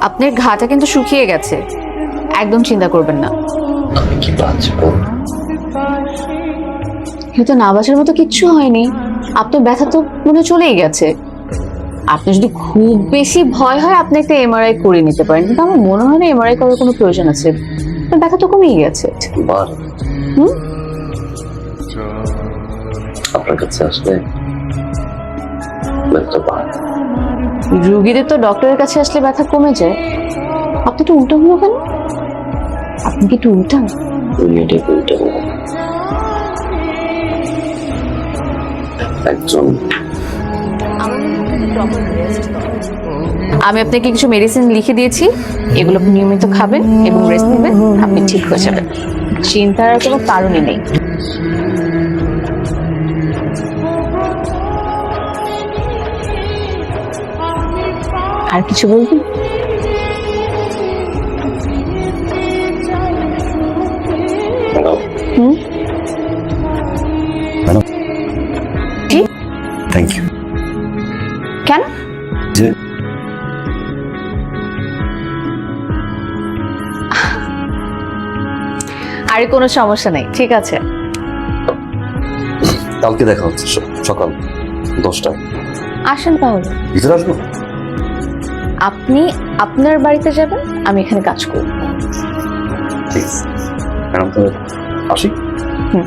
আপনার ঘাটা কিন্তু শুকিয়ে গেছে, একদম চিন্তা করবেন না। আমি কি বাঁচবো? কিন্তু না বাঁচার মতো কিচ্ছু হয়নি, আপনার ব্যথা তো মনে চলেই গেছে। আপনি যদি খুব বেশি ভয় হয় আপনি একটা এমআরআই করে নিতে পারেন, কিন্তু আমার মনে হয় না এমআরআই করার কোনো প্রয়োজন আছে, আপনার ব্যথা তো কমেই গেছে। বার হুম, আপনার কাছে আসলে ব্যথা বাড়ে। রুগীদের তো ডক্টরের কাছে আসলে ব্যথা কমে যায়, আপনি তো উল্টো হলো কেন? আপনি কি একটু উল্টান? দুনিয়াটাই উল্টে গেল। একজন আমি আপনাকে কিছু মেডিসিন লিখে দিয়েছি, এগুলো আপনি নিয়মিত খাবেন এবং রেস্ট নেবেন, আপনি ঠিক হয়ে যাবেন। চিন্তার কোনো কারণই নেই। আর কিছু বলবেন? হুম, ম্যাডাম, জি, থ্যাংক ইউ। কেন? যে আর কোনো সমস্যা নেই, ঠিক আছে। কালকে দেখা হচ্ছে সকাল 10টায়। আসেন তাহলে। ভিতরে আসবো? আপনি আপনার বাড়িতে যাবেন, আমি এখানে কাজ করব। ঠিক আছে ম্যাডাম, তাহলে আসি। হুম।